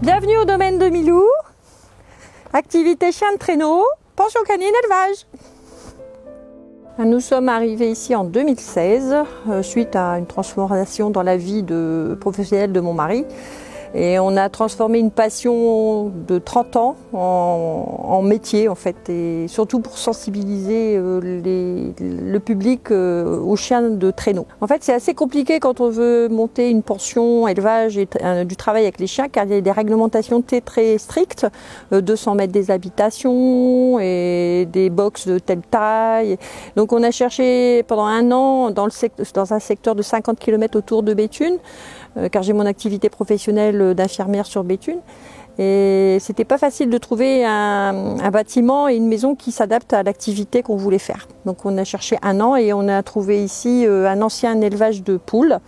Bienvenue au domaine de Milou. Activité chien de traîneau, pension canine élevage. Nous sommes arrivés ici en 2016 suite à une transformation dans la vie professionnelle de mon mari. Et on a transformé une passion de 30 ans en métier en fait, et surtout pour sensibiliser le public aux chiens de traîneau. En fait, c'est assez compliqué quand on veut monter une pension élevage et du travail avec les chiens, car il y a des réglementations très strictes, 200 mètres des habitations et des box de telle taille. Donc on a cherché pendant un an dans un secteur de 50 km autour de Béthune, car j'ai mon activité professionnelle d'infirmière sur Béthune. Et c'était pas facile de trouver un bâtiment et une maison qui s'adaptent à l'activité qu'on voulait faire. Donc on a cherché un an et on a trouvé ici un ancien élevage de poules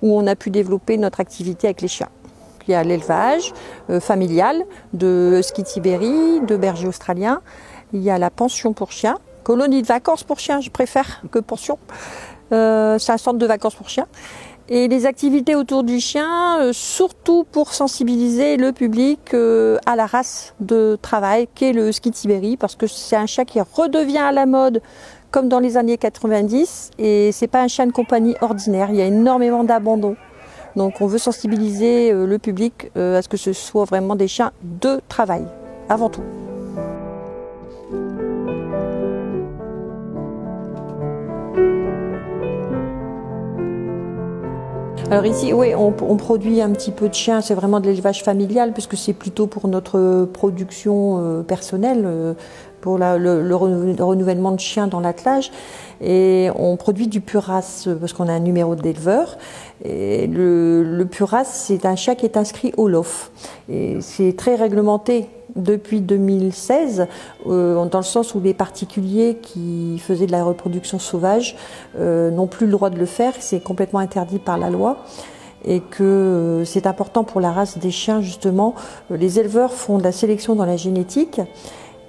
où on a pu développer notre activité avec les chiens. Il y a l'élevage familial de husky Tiberi, de berger australien. Il y a la pension pour chiens, colonie de vacances pour chiens, je préfère que pension. C'est un centre de vacances pour chiens. Et les activités autour du chien, surtout pour sensibiliser le public à la race de travail qu'est le husky Tiberi, parce que c'est un chien qui redevient à la mode comme dans les années 90 et c'est pas un chien de compagnie ordinaire, il y a énormément d'abandon. Donc on veut sensibiliser le public à ce que ce soit vraiment des chiens de travail, avant tout. Alors ici, oui, on produit un petit peu de chiens, c'est vraiment de l'élevage familial puisque c'est plutôt pour notre production personnelle, pour le renouvellement de chiens dans l'attelage. Et on produit du pur race parce qu'on a un numéro d'éleveur. Et le pur race, c'est un chien qui est inscrit au LOF. Et c'est très réglementé depuis 2016, dans le sens où les particuliers qui faisaient de la reproduction sauvage n'ont plus le droit de le faire, c'est complètement interdit par la loi et que c'est important pour la race des chiens justement. Les éleveurs font de la sélection dans la génétique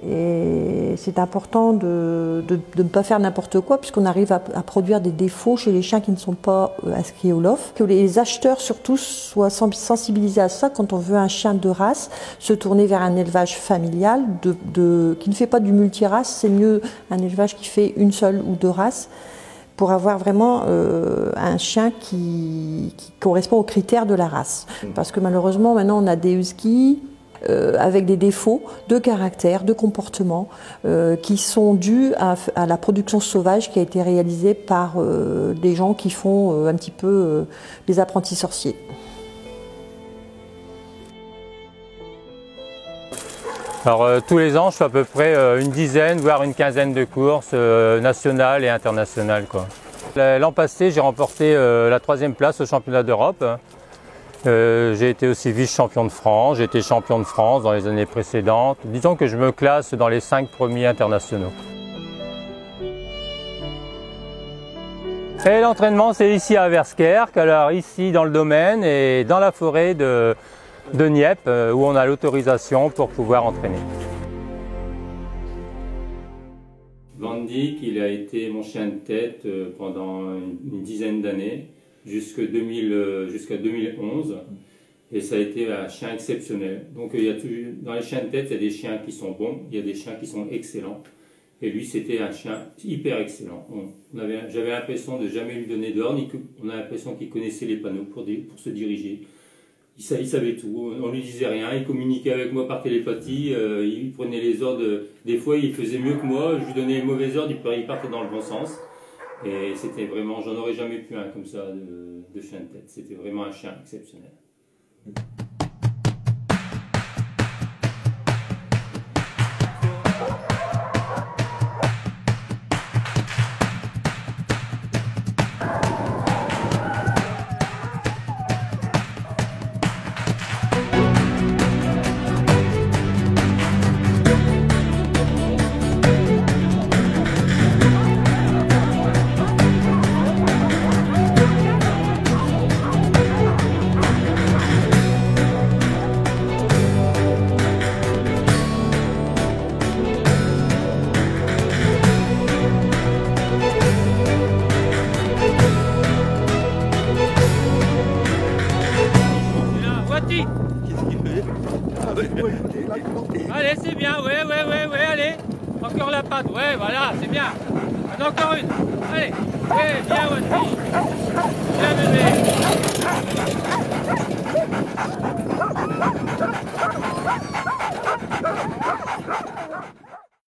et c'est important de ne pas faire n'importe quoi puisqu'on arrive à produire des défauts chez les chiens qui ne sont pas inscrits au LOF. Que les acheteurs surtout soient sensibilisés à ça quand on veut un chien de race, se tourner vers un élevage familial qui ne fait pas du multirace, c'est mieux un élevage qui fait une seule ou deux races pour avoir vraiment un chien qui correspond aux critères de la race. Parce que malheureusement maintenant on a des huskies avec des défauts de caractère, de comportement qui sont dus à la production sauvage qui a été réalisée par des gens qui font un petit peu des apprentis sorciers. Alors tous les ans je fais à peu près une dizaine voire une quinzaine de courses nationales et internationales, quoi. L'an passé j'ai remporté la 3e place au championnat d'Europe. J'ai été aussi vice-champion de France, j'ai été champion de France dans les années précédentes. Disons que je me classe dans les 5 premiers internationaux. Et l'entraînement c'est ici à Verskerk, alors ici dans le domaine et dans la forêt de Nieppe où on a l'autorisation pour pouvoir entraîner. Van Dyck, il a été mon chien de tête pendant une dizaine d'années. Jusqu'à 2011 et ça a été un chien exceptionnel. Donc dans les chiens de tête, il y a des chiens qui sont bons, il y a des chiens qui sont excellents et lui c'était un chien hyper excellent. J'avais l'impression de jamais lui donner d'ordre, on a l'impression qu'il connaissait les panneaux pour se diriger. Il savait tout, on lui disait rien, il communiquait avec moi par télépathie, il prenait les ordres, des fois il faisait mieux que moi, je lui donnais les mauvais ordres, il partait dans le bon sens. Et c'était vraiment, j'en aurais jamais pu un comme ça de chien de tête. C'était vraiment un chien exceptionnel. Wendy. Qu'est-ce qu'il fait? Allez, c'est bien, ouais, allez. Encore la patte, ouais, voilà, c'est bien. Encore une. Allez, ouais, bien Wendy. Bien bébé.